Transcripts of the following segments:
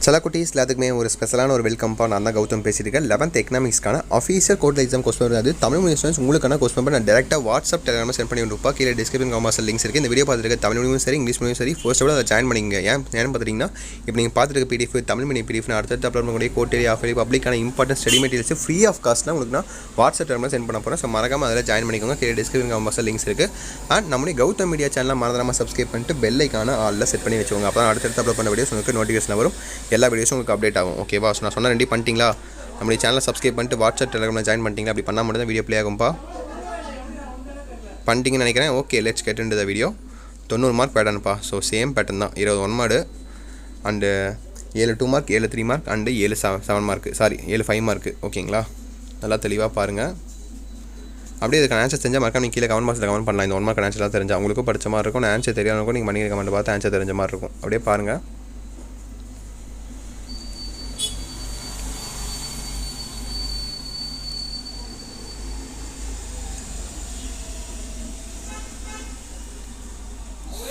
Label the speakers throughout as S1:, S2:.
S1: செல்லக்குட்டீஸ் எல்லாத்துக்குமே ஒரு ஸ்பெஷலான ஒரு வெல்கம்பா. நான் தான் கௌதம் பேசியிருக்கேன். 11th எக்கனாமிக்ஸ்க்கான அஃபீஷியல் கோட் எக்ஸாம் கொஸ்டின் அது தமிழ் மீடியம் ஸ்டூடெண்ட்ஸ் உங்களுக்கான கொஸ்டின் பேப்பர் நான் டேரெக்டாக வாட்ஸ்அப் டெலிகிராம் சென்ட் பண்ணி விட்டுப்பா. கீழே டிஸ்கிரிப்ஷன் காமர்ஸ் லிங்க்ஸ் இருக்குது. இந்த வீடியோ பார்த்துருக்க தமிழ் மீடியம் சரி இங்கிலீஷ் மீடியம் சரி ஃபர்ஸ்ட் அதை ஜாயின் பண்ணிங்க. ஏன் பார்த்துட்டிங்கன்னா இப்போ நீங்கள் பார்த்துருக்க பிடிஎஃப் தமிழ் மீடியம் பிடிஎஃப் அடுத்தடுத்து அப்லோட் பண்ணக்கூடிய கோட் ஆஃப் பப்ளிக்கான important study materials free of காஸ்ட்னா உங்களுக்கு நான் வாட்ஸ்அப் டெலிகிராம் சென்ட் பண்ண போகிறேன். ஸோ மறக்காம அதில் ஜாயின் பண்ணிக்கோங்க. கீழே டிஸ்கிரிப்ஷன் காமர்ஸ் லிங்க்ஸ் இருக்குது. அண்ட் நம்மளுடைய கௌதம் மீடியா சேனலில் மறந்துடாமல் சப்ஸ்கிரைப் பண்ணிட்டு பெல் ஐக்கான ஆலில் செட் பண்ணி வச்சுக்கோங்க. அப்போ அடுத்தடுத்து அப்லோட் பண்ண வீடியோஸ் உங்களுக்கு நோட்டிஃபிகேஷன் வரும். எல்லா வீடியோஸும் உங்களுக்கு அப்டேட் ஆகும். ஓகேவா? ஸோ நான் சொன்ன ரெடி பண்ணிட்டீங்களா? நம்மளுடைய சேனலை சப்ஸ்கிரைப் பண்ணிட்டு வாட்ஸ்அப் டெலிகிராமில் ஜாயின் பண்ணிட்டீங்களா? அப்படி பண்ணால் மட்டும் தான் வீடியோ ப்ளே ஆகும்பா. பண்ணிட்டீங்கன்னு நினைக்கிறேன். Okay, let's get into the video. 90 mark பேட்டர்னுப்பா. ஸோ சேம் பேட்டர்ன் தான். 20 1 mark and 7 2 mark, 7 3 mark and 7 7 mark, sorry 7 5 mark. ஓகேங்களா? நல்லா தெளிவாக பாருங்கள். அப்படியே இதுக்கு ஆன்சர் தெரிஞ்சால் மறக்காம நீங்கள் கீழே கமெண்ட் பாக்ஸில் கமெண்ட் பண்ணலாம். இந்த 1 மார்க் ஆன்சர்லாம் தெரிஞ்சால் உங்களுக்கும் படித்த மாதிரி இருக்கும். ஆன்சர் தெரியாதவங்களுக்கும் நீங்கள் பண்ணிக்கிற கமெண்ட் பார்த்து ஆன்சர் தெரிஞ்ச மாதிரி இருக்கும். அப்படியே பாருங்கள்.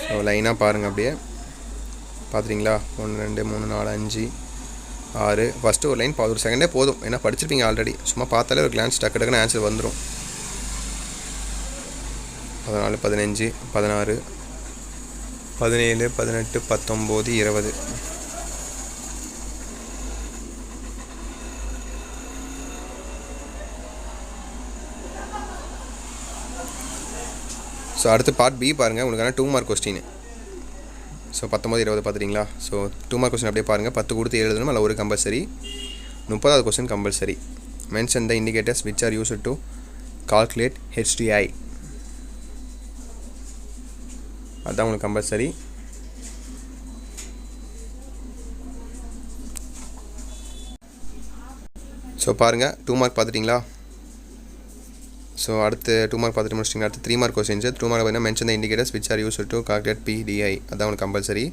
S1: ஸோ லைனாக பாருங்கள். அப்படியே பார்த்துட்டிங்களா? 1 2 3 4 5 6. ஃபஸ்ட்டு ஒரு லைன் ஒரு செகண்டே போதும். ஏன்னா படிச்சிருப்பீங்க ஆல்ரெடி. சும்மா பார்த்தாலே ஒரு கிளான்ஸ் டக்கு டக்குன்னு ஆன்சர் வந்துடும். 14 15 16 17 18 19 20. ஸோ அடுத்து பார்ட் பி பாருங்கள். உங்களுக்கான 2 மார்க் கொஸ்டின். ஸோ 19 20 பார்த்துட்டிங்களா? ஸோ 2 மார்க் கொஸ்டின் அப்படியே பாருங்கள். 10 கொடுத்து எழுதணும். அதில் ஒரு கம்பல்சரி. 30வது question compulsory. Mention the indicators which are used to calculate HDI. அதுதான் உங்களுக்கு கம்பல்சரி. ஸோ பாருங்கள் 2 மார்க் பார்த்துட்டிங்களா? ஸோ அடுத்து 2 மார்க் பார்த்துட்டு முடிச்சிட்டிங்க. அடுத்து 3 மார்க் கொஸ்டின்ஸ். 2 மார்க் பார்த்தீங்கன்னா mention the indicators which are used to calculate PDI. அதுதான் உங்களுக்கு கம்பல்சரி.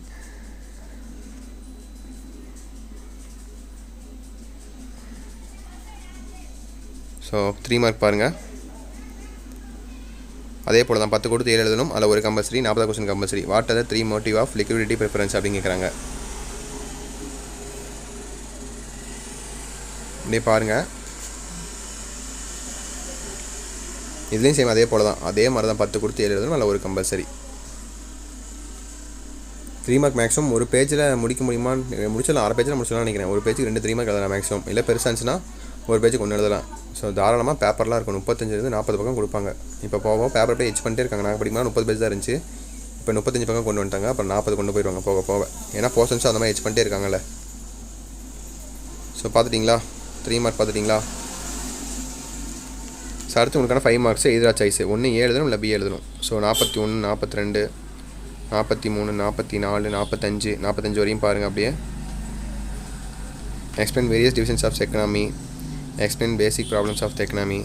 S1: ஸோ 3 மார்க் பாருங்கள். அதே போல் தான் 10 கொடுத்து 7 எழுதணும். அதில் ஒரு compulsory. 40 question compulsory. What are the 3 motive of liquidity preference அப்படின்னு கேட்குறாங்க. அப்படியே பாருங்கள். இதுலேயும் சேம் அதே போல் தான். அதே மாதிரி தான் 10 கொடுத்து 7 எழுதணும். அதில் ஒரு கம்பல்சரி. 3 மார்க் மேக்ஸிமம் ஒரு பேஜில் முடிக்க முடியுமான்னு முடிச்சிடலாம். அரை பேஜில் முடிச்சலாம் நினைக்கிறேன். ஒரு பேஜுக்கு 2 3 மார்க் எழுதலாம் மேக்ஸிமம். இல்லை பெருசாக இருந்துச்சுன்னா ஒரு பேஜுக்கு 1 எழுதலாம். ஸோ தாராளமாக பேப்பர்லாம் இருக்கும். 35 40 பக்கம் கொடுப்பாங்க. இப்போ போக பேப்பர் போய் ஹெச் பண்ணிட்டே இருக்காங்க. நாங்கள் படிக்கும்போது 30 பேஜ் தான் இருந்துச்சு. இப்போ 35 பக்கம் கொண்டு வந்துட்டாங்க. அப்புறம் 40 கொண்டு போயிடுவாங்க போக போக. ஏன்னா போர்ஷன்ஸும் அந்த மாதிரி ஹெச் பண்ணிட்டே இருக்காங்கல்ல. ஸோ பார்த்துட்டிங்களா? 3 மார்க் பார்த்துட்டிங்களா? ஸோ அடுத்து உங்களுக்கான 5 மார்க்ஸ் எதிராக சாய்ஸ். ஒன்று A எழுதணும், இல்லை B எழுதணும். ஸோ 41 42 43 44 45 45 வரையும் பாருங்கள். அப்படியே explain various divisions of economy, explain basic problems of the economy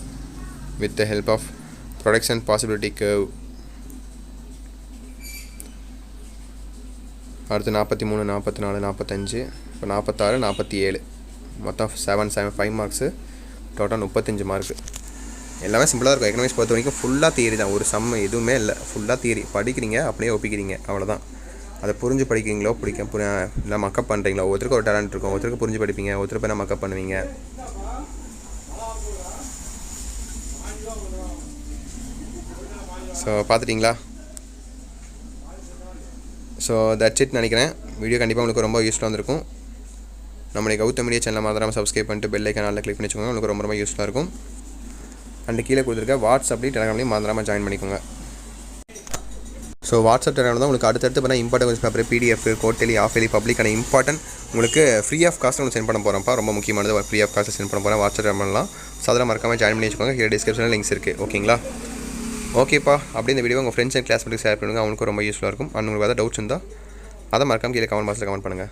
S1: with the help of production possibility curve. அடுத்து 43 44 45 இப்போ 46 47 மொத்தம் 5 மார்க்ஸு. Total 35 mark. எல்லாமே சிம்பிளாக இருக்கும். எக்கனாமிக்ஸ் பொறுத்த வரைக்கும் ஃபுல்லாக தியரி தான். ஒரு சம் எதுவுமே இல்லை. ஃபுல்லாக தியரி. படிக்கிறீங்க அப்படியே ஒப்பிக்கிறீங்க, அவ்வளோதான். அதை புரிஞ்சு படிக்கிறீங்களோ இல்லை மக்கப் பண்ணுறீங்களோ. ஒருத்தருக்கு ஒரு டேலண்ட் இருக்கும். ஒருத்தருக்கு புரிஞ்சு படிப்பீங்க, ஒருத்தர் போய் மக்கப் பண்ணுவீங்க. ஸோ பார்த்துட்டிங்களா? ஸோ தட்ஸ் இட் நினைக்கிறேன். வீடியோ கண்டிப்பாக உங்களுக்கு ரொம்ப யூஸ்ஃபுல்லாக இருந்திருக்கும். நம்மளுடைய கௌதம் மீடியா சேனலை மறந்துடாமல் சப்ஸ்கிரைப் பண்ணிட்டு பெல் ஐக்கானில் கிளிக் பண்ணி வச்சுக்கோங்க. உங்களுக்கு ரொம்ப யூஸ்ஃபுல்லாக இருக்கும். அண்ட் கீழே கொடுத்துருக்க வாட்ஸ்அப்லேயும் டெலிகிராம்லையும் மறந்துடாமல் ஜாயின் பண்ணிக்கோங்க. ஸோ வாட்ஸ்அப் டெலிகிராம் தான் உங்களுக்கு அடுத்தடுத்து பண்ணால் important question paper PDF quarterly half yearly பப்ளிக்கான இம்பார்ட்டன்ட் உங்களுக்கு ஃப்ரீ ஆஃப் காஸ்ட் உங்களுக்கு சென்ட் பண்ண போகிறேன்ப்பா. ரொம்ப முக்கியமானது ஃப்ரீ ஆஃப் காஸ்ட் சென்ட் பண்ண போகிறேன். வாட்ஸ்அப் டெலிகிராம்லாம் ஸோ அதில் மறக்காமல் ஜாயின் பண்ணி வச்சுக்கோங்க. கீழே டிஸ்கிரிப்ஷனில் லிங்க்ஸ் இருக்குது. ஓகேங்களா? ஓகேப்பா. அப்படி இந்த வீடியோ உங்கள் ஃப்ரெண்ட்ஸ் அண்ட் கிளாஸ் மட்டும் ஷேர் பண்ணுங்கள். அவங்களுக்கு ரொம்ப யூஸ்ஃபுல்லாக இருக்கும். அண்ட் உங்களுக்கு ஏதாவது டவுட்ஸ் இருந்தால் அதை மறக்காமல் கீழே கமெண்ட் பாக்ஸில் கமெண்ட் பண்ணுங்கள்.